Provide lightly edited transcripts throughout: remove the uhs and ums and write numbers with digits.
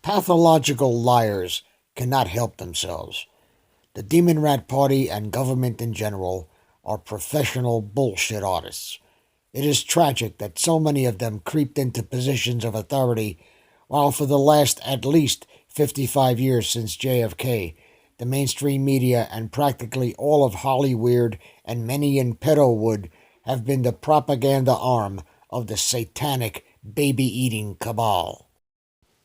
Pathological liars cannot help themselves. The DemonRat Party and government in general are professional bullshit artists. It is tragic that so many of them creeped into positions of authority while for the last at least 55 years since JFK, the mainstream media and practically all of Hollywood and many in Pedowood have been the propaganda arm of the satanic baby-eating cabal.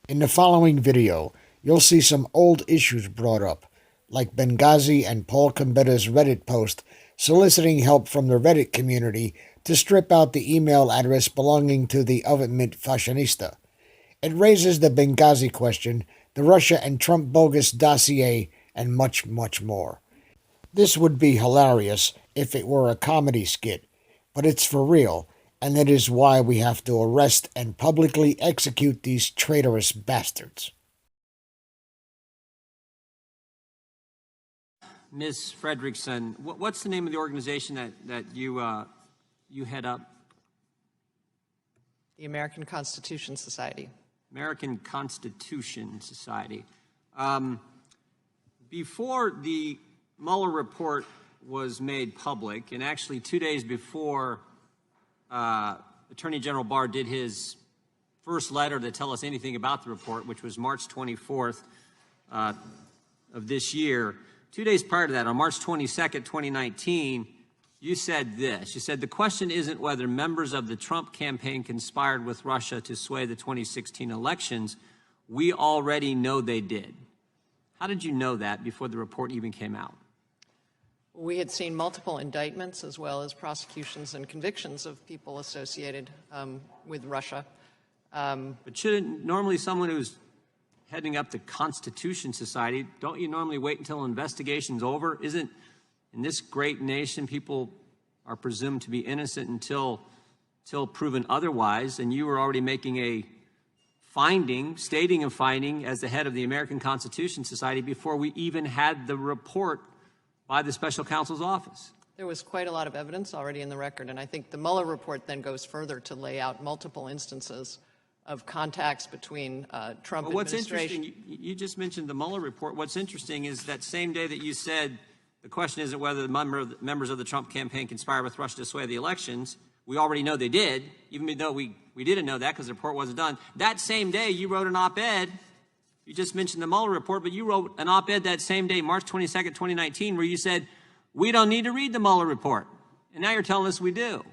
In the following video, you'll see some old issues brought up, like Benghazi and Paul Combetta's Reddit post soliciting help from the Reddit community to strip out the email address belonging to the Oven Fashionista. It raises the Benghazi question, the Russia and Trump bogus dossier, and much, much more. This would be hilarious if it were a comedy skit, but it's for real, and that is why we have to arrest and publicly execute these traitorous bastards. Ms. Fredrickson, what's the name of the organization that you head up? The American Constitution Society. American Constitution Society. Before the Mueller report was made public, and actually 2 days before Attorney General Barr did his first letter to tell us anything about the report, which was March 24th of this year. 2 days prior to that, on March 22nd, 2019, you said this. You said, the question isn't whether members of the Trump campaign conspired with Russia to sway the 2016 elections. We already know they did. How did you know that before the report even came out? We had seen multiple indictments as well as prosecutions and convictions of people associated with Russia. But shouldn't normally someone who's heading up the Constitution Society, don't you normally wait until an investigation's over? Isn't, in this great nation, people are presumed to be innocent until proven otherwise, and you were already making a finding, stating a finding as the head of the American Constitution Society before we even had the report by the special counsel's office? There was quite a lot of evidence already in the record, and I think the Mueller report then goes further to lay out multiple instances of contacts between Trump well, what's administration. interesting, you just mentioned the Mueller report. What's interesting is that same day that you said the question isn't whether the members of the Trump campaign conspired with Russia to sway the elections. We already know they did, even though we didn't know that because the report wasn't done. That same day, you wrote an op-ed. You just mentioned the Mueller report, but you wrote an op-ed that same day, March 22nd, 2019, where you said, we don't need to read the Mueller report. And now you're telling us we do.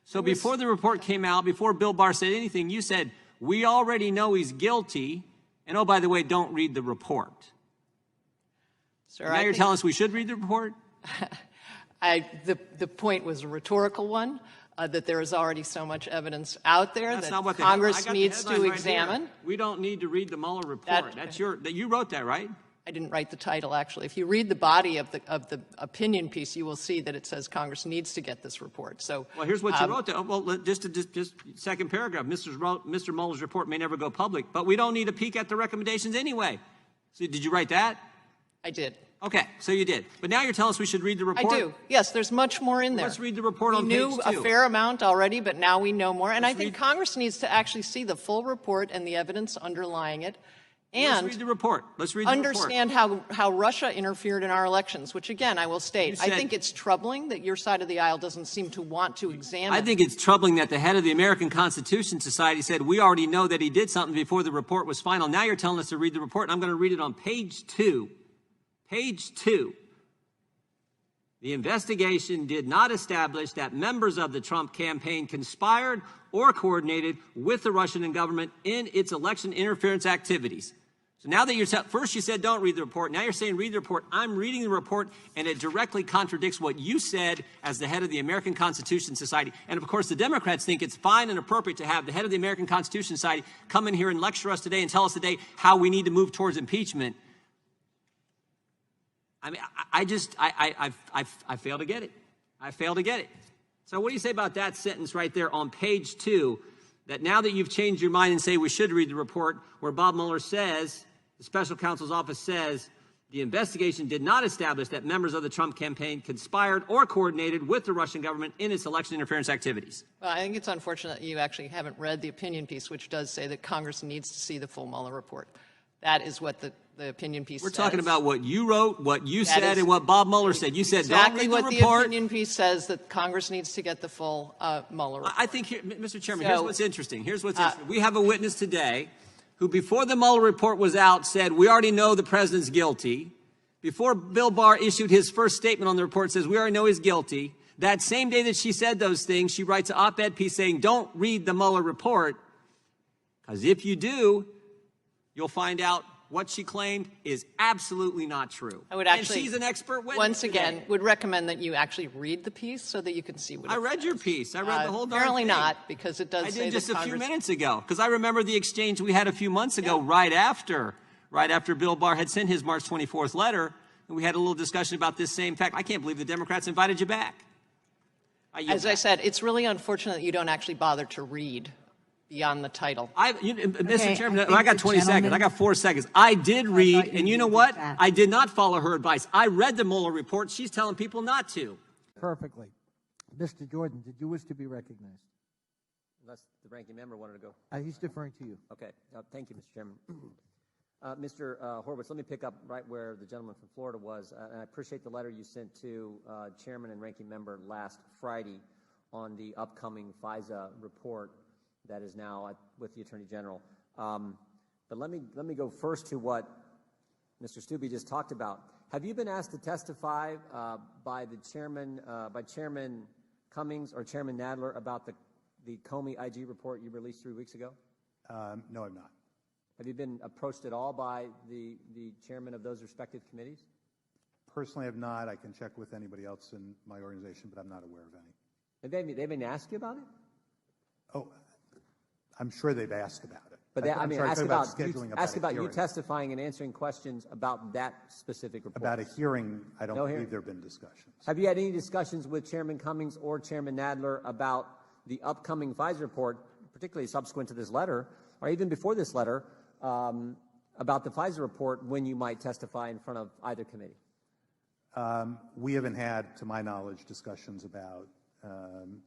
So before the report came out, before Bill Barr said anything, you said, we already know he's guilty, and oh, by the way, don't read the report. Sir, now you're telling us we should read the report? The point was a rhetorical one, that there is already so much evidence out there That's that not Congress needs to right examine. Here. We don't need to read the Mueller report. You wrote that, right? I didn't write the title, actually. If you read the body of the opinion piece, you will see that it says Congress needs to get this report. So, well, here's what you wrote. Well, just second paragraph. Mr. Mueller's report may never go public, but we don't need a peek at the recommendations anyway. So, did you write that? I did. Okay, so you did. But now you're telling us we should read the report? I do. Yes, there's much more in there. Let's read the report on page 2. We knew a fair amount already, but now we know more. And I think Congress needs to actually see the full report and the evidence underlying it. And let's read the report. Let's read the understand how Russia interfered in our elections, which, again, I will state, I think it's troubling that your side of the aisle doesn't seem to want to examine. I think it's troubling that the head of the American Constitution Society said, we already know that he did something before the report was final. Now you're telling us to read the report, and I'm going to read it on page 2. Page 2. The investigation did not establish that members of the Trump campaign conspired or coordinated with the Russian government in its election interference activities. So now that first you said don't read the report, now you're saying read the report. I'm reading the report, and it directly contradicts what you said as the head of the American Constitution Society. And of course, the Democrats think it's fine and appropriate to have the head of the American Constitution Society come in here and lecture us today and tell us today how we need to move towards impeachment. I mean, I fail to get it. I fail to get it. So what do you say about that sentence right there on page 2, that now that you've changed your mind and say we should read the report, where Bob Mueller says, the special counsel's office says, The investigation did not establish that members of the Trump campaign conspired or coordinated with the Russian government in its election interference activities. Well, I think it's unfortunate that you actually haven't read the opinion piece, which does say that Congress needs to see the full Mueller report. That is what the opinion piece We're says. talking about what you wrote, what you said, and what Bob Mueller said. You said, exactly don't read the what report. The opinion piece says, that Congress needs to get the full Mueller report. I think, Mr. Chairman, here's what's interesting. Here's what's interesting. We have a witness today who, before the Mueller report was out, said, we already know the president's guilty. Before Bill Barr issued his first statement on the report, says, we already know he's guilty. That same day that she said those things, she writes an op-ed piece saying, don't read the Mueller report, because if you do, you'll find out what she claimed is absolutely not true. I would actually, and she's an expert witness once again, today. would recommend that you actually read the piece so that you can see what it I read says. your piece. I read the whole darn thing. Apparently not, because it does I say did just that a few Congress... minutes ago, because I remember the exchange we had a few months ago, right after Bill Barr had sent his March 24th letter, and we had a little discussion about this same fact. I can't believe the Democrats invited you back. As I said, it's really unfortunate that you don't actually bother to read beyond the title. Mr. Chairman, I got 20 seconds. I got 4 seconds. I did read, and you know what? I did not follow her advice. I read the Mueller report. She's telling people not to. Perfectly. Mr. Jordan, did you wish to be recognized? Unless the ranking member wanted to go. He's deferring to you. Okay. Thank you, Mr. Chairman. Mr. Horwitz, let me pick up right where the gentleman from Florida was. And I appreciate the letter you sent to Chairman and Ranking Member last Friday on the upcoming FISA report that is now with the Attorney General. But let me go first to what Mr. Stubbe just talked about. Have you been asked to testify by Chairman Cummings or Chairman Nadler about the Comey IG report you released 3 weeks ago? No, I'm not. Have you been approached at all by the chairman of those respective committees? Personally, I've not. I can check with anybody else in my organization, but I'm not aware of any. Have they been asked you about it? Oh, I'm sure they've asked about it. But ask about you testifying and answering questions about that specific report. About a hearing, I don't believe there have been discussions. Have you had any discussions with Chairman Cummings or Chairman Nadler about the upcoming FISA report, particularly subsequent to this letter, or even before this letter, about the FISA report when you might testify in front of either committee? We haven't had, to my knowledge, discussions about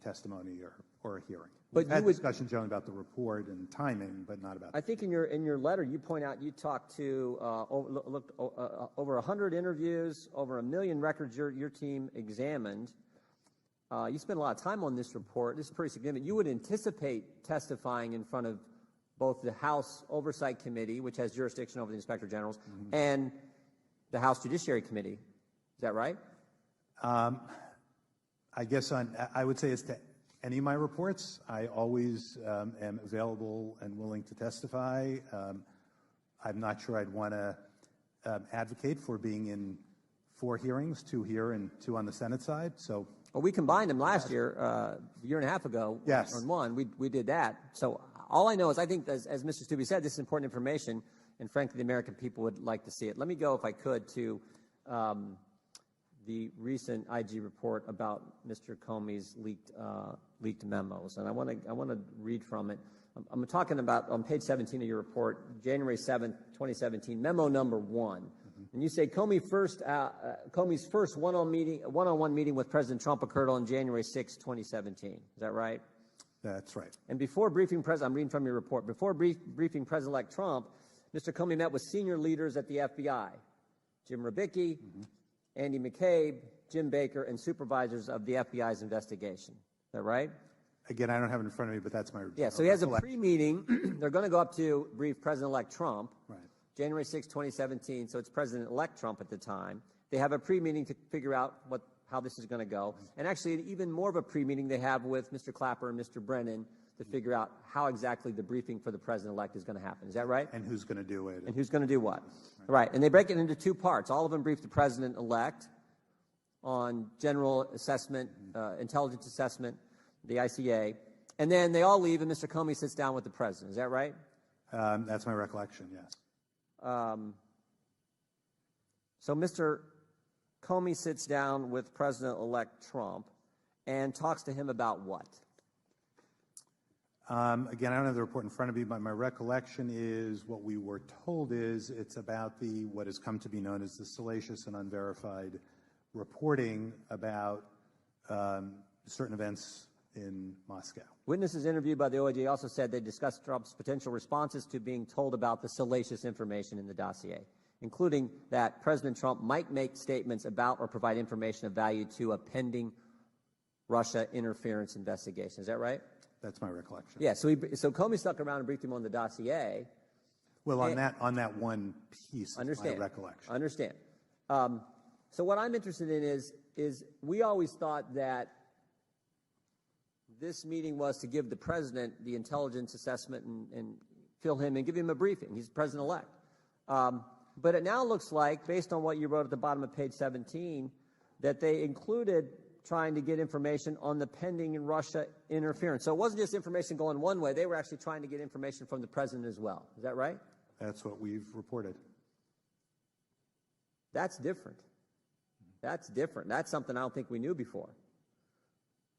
testimony or a hearing. We've had discussions generally about the report and timing, but not about. I think in your letter you point out you talked to over 100 interviews, over 1 million records your team examined. You spent a lot of time on this report. This is pretty significant. You would anticipate testifying in front of both the House Oversight Committee, which has jurisdiction over the Inspector Generals, and the House Judiciary Committee. Is that right? I guess I would say as to any of my reports, I always am available and willing to testify. I'm not sure I'd want to advocate for being in 4 hearings, 2 here and 2 on the Senate side. So, well, we combined them last year, a year and a half ago. Yes. On one, we did that. So all I know is I think, as Mr. Stubbe said, this is important information, and frankly, the American people would like to see it. Let me go, if I could, to the recent IG report about Mr. Comey's leaked memos, and I want to read from it. I'm talking about on page 17 of your report, January 7th, 2017, memo number 1. And you say Comey's first one-on-one meeting with President Trump occurred on January 6, 2017. Is that right? That's right. And before briefing President, I'm reading from your report, before briefing President-elect Trump, Mr. Comey met with senior leaders at the FBI, Jim Rubicki, Andy McCabe, Jim Baker, and supervisors of the FBI's investigation. Is that right? Again, I don't have it in front of me, but that's my Yeah, so he has a pre-meeting. They're going to go up to brief President-elect Trump, right. January 6, 2017, so it's President-elect Trump at the time. They have a pre-meeting to figure out how this is going to go. And actually, even more of a pre-meeting they have with Mr. Clapper and Mr. Brennan to figure out how exactly the briefing for the President-elect is going to happen. Is that right? And who's going to do it. And who's going to do what. Right. And they break it into 2 parts. All of them brief the President-elect on general assessment, intelligence assessment, the ICA. And then they all leave, and Mr. Comey sits down with the President. Is that right? That's my recollection, yes. So Mr. Comey sits down with President-elect Trump and talks to him about what? Again, I don't have the report in front of me, but my recollection is what we were told is it's about what has come to be known as the salacious and unverified reporting about certain events in Moscow. Witnesses interviewed by the OIG also said they discussed Trump's potential responses to being told about the salacious information in the dossier, including that President Trump might make statements about or provide information of value to a pending Russia interference investigation. Is that right? That's my recollection. Yeah, so Comey stuck around and briefed him on the dossier. Well, on that one piece of my recollection. Understand. So what I'm interested in is we always thought that this meeting was to give the president the intelligence assessment and fill him and give him a briefing. He's president-elect. But it now looks like, based on what you wrote at the bottom of page 17, that they included trying to get information on the pending Russia interference. So it wasn't just information going one way. They were actually trying to get information from the president as well. Is that right? That's what we've reported. That's different. That's different. That's something I don't think we knew before.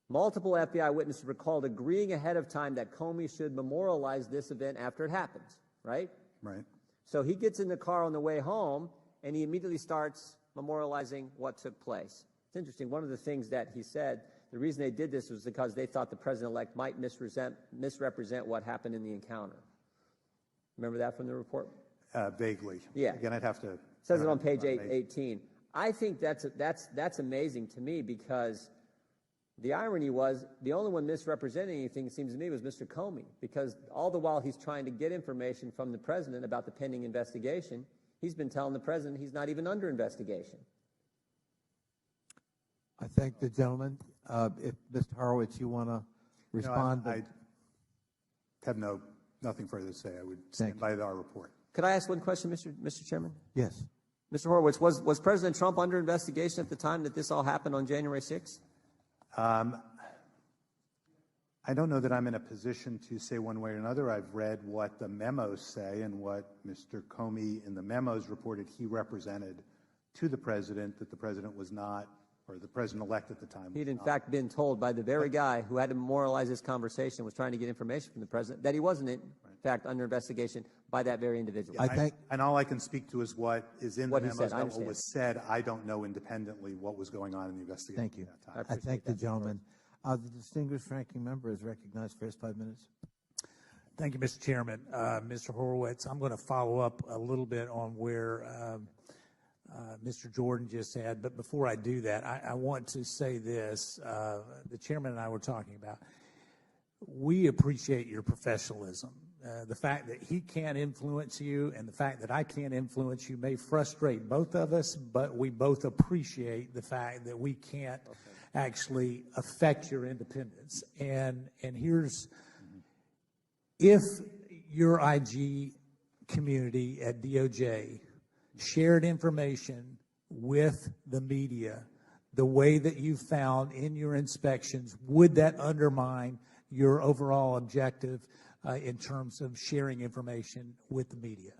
Multiple FBI witnesses recalled agreeing ahead of time that Comey should memorialize this event after it happens, right? Right. So he gets in the car on the way home, and he immediately starts memorializing what took place. It's interesting. One of the things that he said, the reason they did this was because they thought the president-elect might misrepresent what happened in the encounter. Remember that from the report? Vaguely. Yeah. Again, I'd have to. It says it on page 18. I think that's amazing to me because the irony was the only one misrepresenting anything, it seems to me, was Mr. Comey, because all the while he's trying to get information from the president about the pending investigation, he's been telling the president he's not even under investigation. I thank the gentleman. If Mr. Horowitz, you want to respond? I have nothing further to say. I would stand by our report. Could I ask one question, Mr. Chairman? Yes. Mr. Horowitz, was President Trump under investigation at the time that this all happened on January 6th? I don't know that I'm in a position to say one way or another. I've read what the memos say and what Mr. Comey in the memos reported he represented to the president, that the president was not, or the president-elect at the time. He'd in fact been told by the very guy who had to memorialize this conversation, was trying to get information from the president, that he wasn't in fact under investigation by that very individual. Yeah, and all I can speak to is what is in the memos, said. what was said. I don't know independently what was going on in the investigation. Thank you. At that time. I thank the gentleman. The distinguished ranking member is recognized for his 5 minutes. Thank you, Mr. Chairman. Mr. Horowitz, I'm going to follow up a little bit on where Mr. Jordan just said, but before I do that, I want to say this. The chairman and I were talking about, we appreciate your professionalism. The fact that he can't influence you and the fact that I can't influence you may frustrate both of us, but we both appreciate the fact that we can't actually affect your independence. And here's, if your IG community at DOJ shared information with the media the way that you found in your inspections, would that undermine your overall objective in terms of sharing information with the media?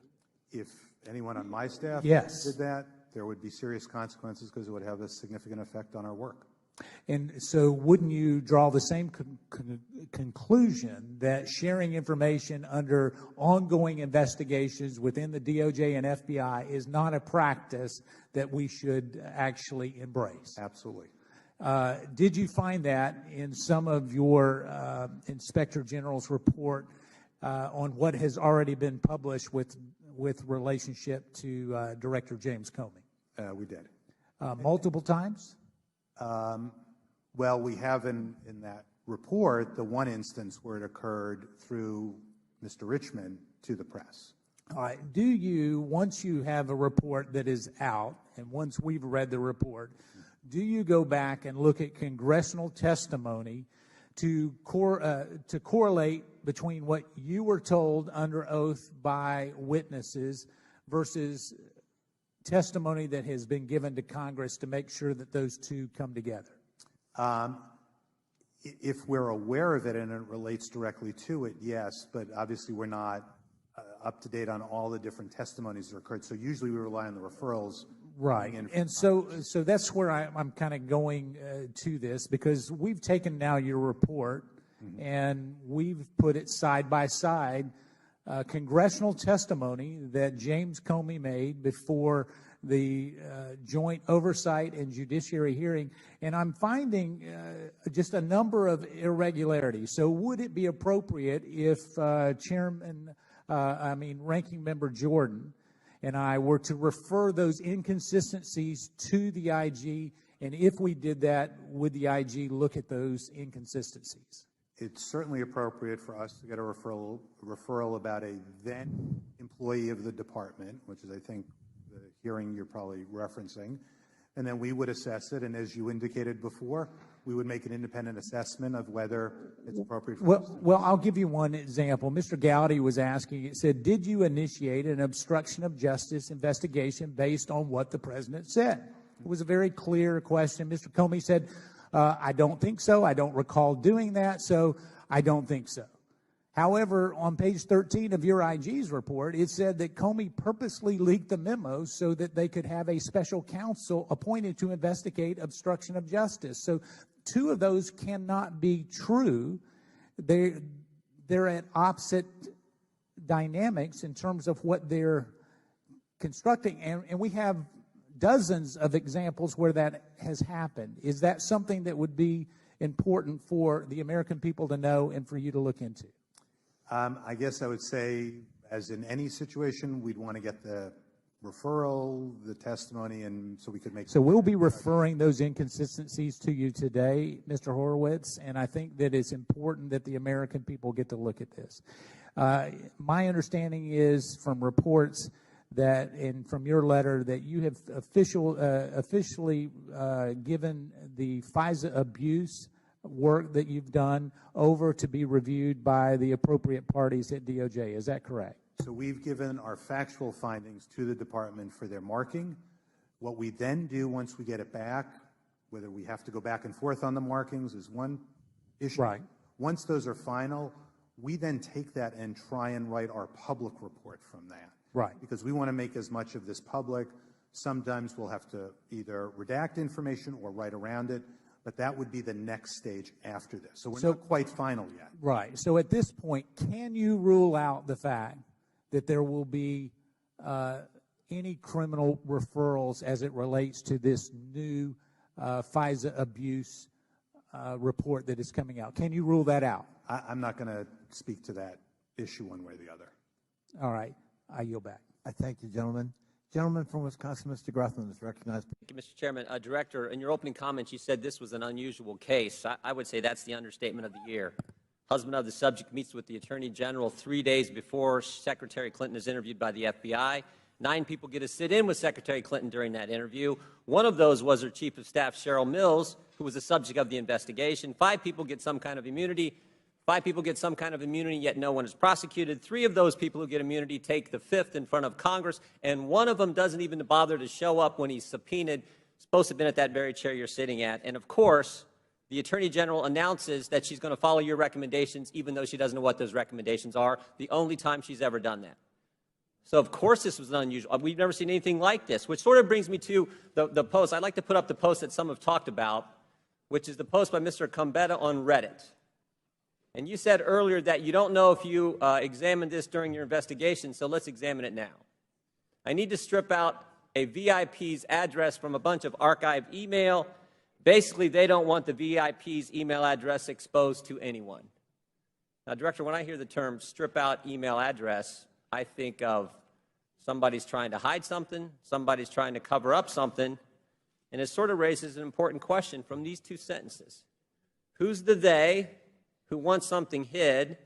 If anyone on my staff Yes. did that, there would be serious consequences because it would have a significant effect on our work. And so wouldn't you draw the same conclusion that sharing information under ongoing investigations within the DOJ and FBI is not a practice that we should actually embrace? Absolutely. Did you find that in some of your Inspector General's report on what has already been published with relationship to Director James Comey? We did. Multiple times? Well, we have in that report the one instance where it occurred through Mr. Richmond to the press. All right. Do you, once you have a report that is out, and once we've read the report, do you go back and look at congressional testimony to correlate between what you were told under oath by witnesses versus testimony that has been given to Congress to make sure that those two come together? If we're aware of it and it relates directly to it, yes, but obviously we're not up to date on all the different testimonies that occurred. So usually we rely on the referrals. Right. And so that's where I'm kind of going to this, because we've taken now your report and we've put it side by side, congressional testimony that James Comey made before the Joint Oversight and Judiciary hearing, and I'm finding just a number of irregularities. So would it be appropriate if Ranking Member Jordan and I were to refer those inconsistencies to the IG, and if we did that, would the IG look at those inconsistencies? It's certainly appropriate for us to get a referral about a then employee of the department, which is, I think, the hearing you're probably referencing, and then we would assess it, and as you indicated before, we would make an independent assessment of whether it's appropriate for us. Well, I'll give you one example. Mr. Gowdy was asking, it said, did you initiate an obstruction of justice investigation based on what the president said? It was a very clear question. Mr. Comey said, I don't think so. I don't recall doing that, so I don't think so. However, on page 13 of your IG's report, it said that Comey purposely leaked the memos so that they could have a special counsel appointed to investigate obstruction of justice. So two of those cannot be true. They're at opposite dynamics in terms of what they're constructing, and we have dozens of examples where that has happened. Is that something that would be important for the American people to know and for you to look into? I guess I would say, as in any situation, we'd want to get the referral, the testimony, and so we could make. So we'll be referring those inconsistencies to you today, Mr. Horowitz, and I think that it's important that the American people get to look at this. My understanding is from reports that, and from your letter, that you have officially given the FISA abuse work that you've done over to be reviewed by the appropriate parties at DOJ. Is that correct? So we've given our factual findings to the department for their marking. What we then do once we get it back, whether we have to go back and forth on the markings is one issue. Right. Once those are final, we then take that and try and write our public report from that. Right. Because we want to make as much of this public. Sometimes we'll have to either redact information or write around it, but that would be the next stage after this. So we're not quite final yet. Right. So at this point, can you rule out the fact that there will be any criminal referrals as it relates to this new FISA abuse report that is coming out? Can you rule that out? I'm not going to speak to that issue one way or the other. All right. I yield back. I thank you, gentlemen. Gentleman from Wisconsin, Mr. Grothman, is recognized. Thank you, Mr. Chairman. Director, in your opening comments, you said this was an unusual case. I would say that's the understatement of the year. Husband of the subject meets with the Attorney General 3 days before Secretary Clinton is interviewed by the FBI. 9 people get to sit in with Secretary Clinton during that interview. One of those was her Chief of Staff, Cheryl Mills, who was the subject of the investigation. 5 people get some kind of immunity. 5 people get some kind of immunity, yet no one is prosecuted. 3 of those people who get immunity take the 5th in front of Congress, and one of them doesn't even bother to show up when he's subpoenaed. Supposed to have been at that very chair you're sitting at. And of course, the Attorney General announces that she's going to follow your recommendations, even though she doesn't know what those recommendations are, the only time she's ever done that. So of course this was unusual. We've never seen anything like this, which sort of brings me to the post. I'd like to put up the post that some have talked about, which is the post by Mr. Combetta on Reddit. And you said earlier that you don't know if you examined this during your investigation, so let's examine it now. I need to strip out a VIP's address from a bunch of archived email. Basically, they don't want the VIP's email address exposed to anyone. Now, Director, when I hear the term strip out email address, I think of somebody's trying to hide something, somebody's trying to cover up something, and it sort of raises an important question from these 2 sentences. Who's the they who wants something hid,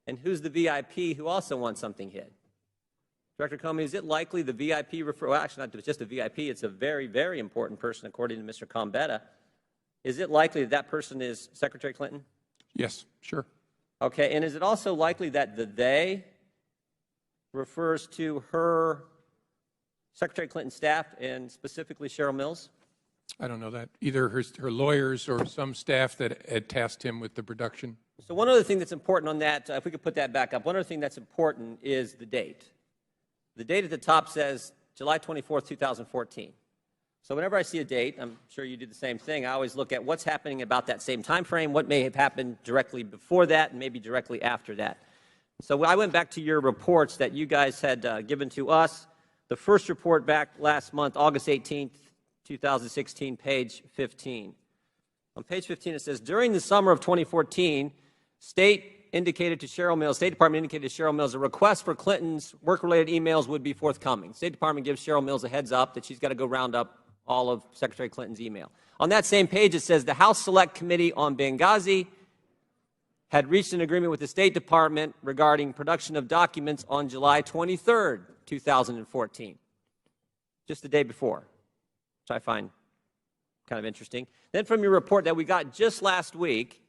and who's the VIP who also wants something hid? Director Comey, is it likely the VIP well, actually not just a VIP, it's a very, very important person according to Mr. Combetta. Is it likely that that person is Secretary Clinton? Yes, sure. Okay, and is it also likely that the they refers to her Secretary Clinton's staff and specifically Cheryl Mills? I don't know that. Either her lawyers or some staff that had tasked him with the production. So one other thing that's important on that, if we could put that back up, one other thing that's important is the date. The date at the top says July 24th, 2014. So whenever I see a date, I'm sure you do the same thing, I always look at what's happening about that same time frame, what may have happened directly before that, and maybe directly after that. So I went back to your reports that you guys had given to us. The first report back last month, August 18th, 2016, page 15. On page 15, it says, during the summer of 2014, State Department indicated to Cheryl Mills a request for Clinton's work-related emails would be forthcoming. State Department gives Cheryl Mills a heads up that she's got to go round up all of Secretary Clinton's email. On that same page, it says the House Select Committee on Benghazi had reached an agreement with the State Department regarding production of documents on July 23rd, 2014, just the day before, which I find kind of interesting. Then from your report that we got just last week,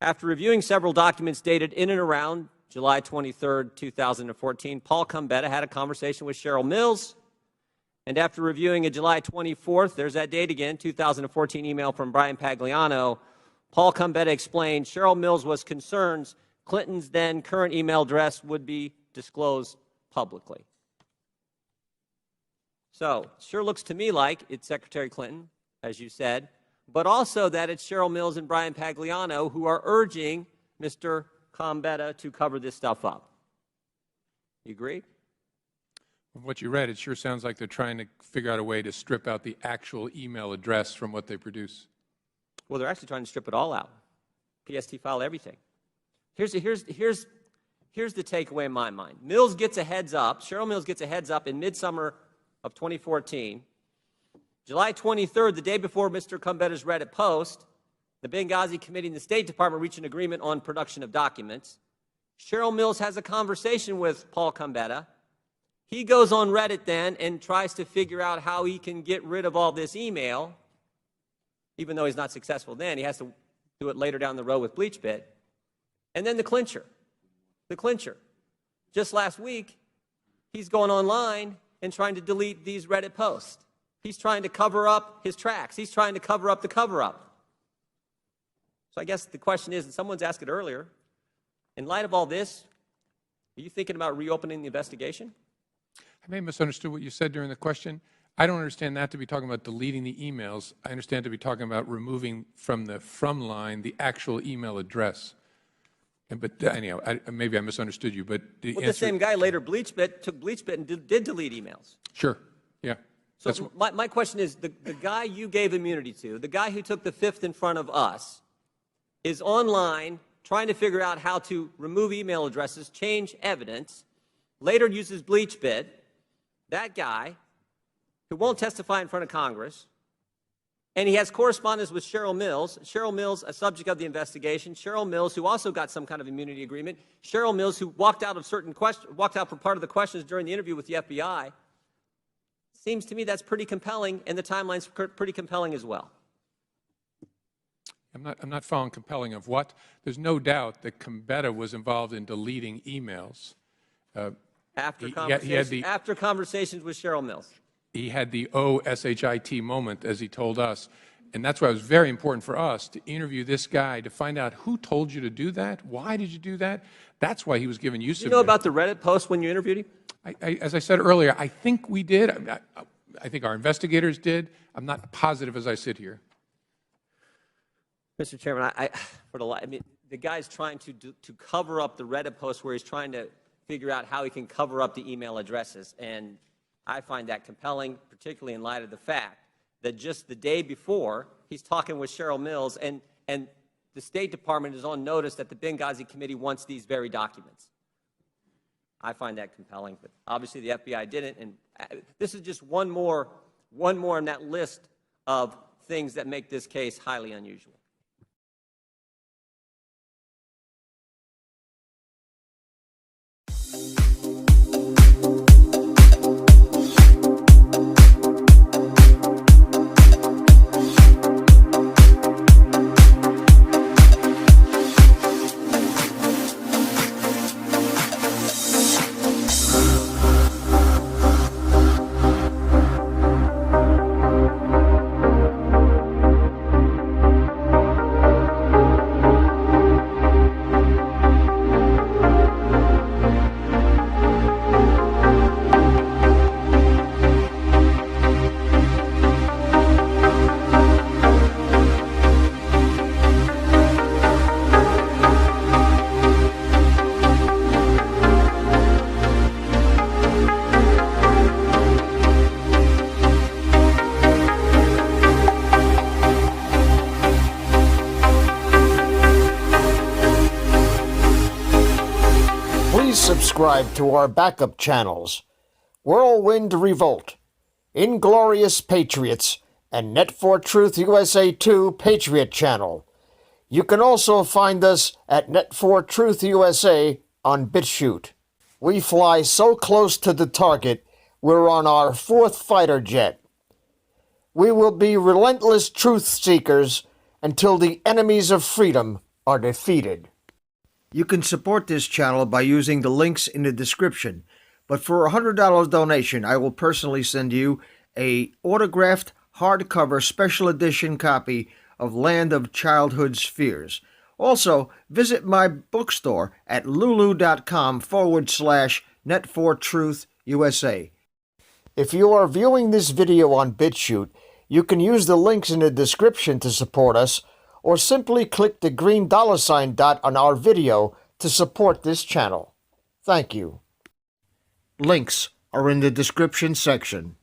after reviewing several documents dated in and around July 23rd, 2014, Paul Combetta had a conversation with Cheryl Mills, and after reviewing a July 24th, there's that date again, 2014 email from Brian Pagliano, Paul Combetta explained Cheryl Mills was concerned Clinton's then current email address would be disclosed publicly. So, sure looks to me like it's Secretary Clinton, as you said, but also that it's Cheryl Mills and Brian Pagliano who are urging Mr. Combetta to cover this stuff up. You agree? From what you read, it sure sounds like they're trying to figure out a way to strip out the actual email address from what they produce. Well, they're actually trying to strip it all out. PST file, everything. Here's the takeaway in my mind. Mills gets a heads up, Cheryl Mills gets a heads up in midsummer of 2014. July 23rd, the day before Mr. Combetta's Reddit post, the Benghazi Committee and the State Department reach an agreement on production of documents. Cheryl Mills has a conversation with Paul Combetta. He goes on Reddit then and tries to figure out how he can get rid of all this email. Even though he's not successful then, he has to do it later down the road with BleachBit. And then the clincher. Just last week, he's going online and trying to delete these Reddit posts. He's trying to cover up his tracks. He's trying to cover up the cover-up. So I guess the question is, and someone's asked it earlier, in light of all this, are you thinking about reopening the investigation? I may have misunderstood what you said during the question. I don't understand that to be talking about deleting the emails. I understand to be talking about removing from the from line the actual email address. But anyhow, maybe I misunderstood you. But the same guy later took BleachBit and did delete emails. Sure. Yeah. So my question is, the guy you gave immunity to, the guy who took the fifth in front of us, is online trying to figure out how to remove email addresses, change evidence, later uses BleachBit, that guy who won't testify in front of Congress, and he has correspondence with Cheryl Mills, a subject of the investigation, Cheryl Mills, who also got some kind of immunity agreement, Cheryl Mills, who walked out for part of the questions during the interview with the FBI. Seems to me that's pretty compelling, and the timeline's pretty compelling as well. I'm not following compelling of what. There's no doubt that Combetta was involved in deleting emails. After conversations with Cheryl Mills. He had the OSHIT moment, as he told us. And that's why it was very important for us to interview this guy to find out who told you to do that, why did you do that. That's why he was given use of it. You know about the Reddit post when you interviewed him? As I said earlier, I think we did. I think our investigators did. I'm not positive as I sit here. Mr. Chairman, the guy's trying to cover up the Reddit post where he's trying to figure out how he can cover up the email addresses. And I find that compelling, particularly in light of the fact that just the day before, he's talking with Cheryl Mills, and the State Department is on notice that the Benghazi Committee wants these very documents. I find that compelling, but obviously the FBI didn't, and this is just one more in that list of things that make this case highly unusual. Please subscribe to our backup channels, Whirlwind Revolt, Inglorious Patriots, and Net4Truth USA 2 Patriot channel. You can also find us at Net4Truth USA on BitChute. We fly so close to the target, we're on our 4th fighter jet. We will be relentless truth seekers until the enemies of freedom are defeated. You can support this channel by using the links in the description, but for a $100 donation, I will personally send you a autographed hardcover special edition copy of Land of Childhood's Fears. Also, visit my bookstore at lulu.com/net4truth USA. If you are viewing this video on BitChute, you can use the links in the description to support us, or simply click the green $ dot on our video to support this channel. Thank you. Links are in the description section.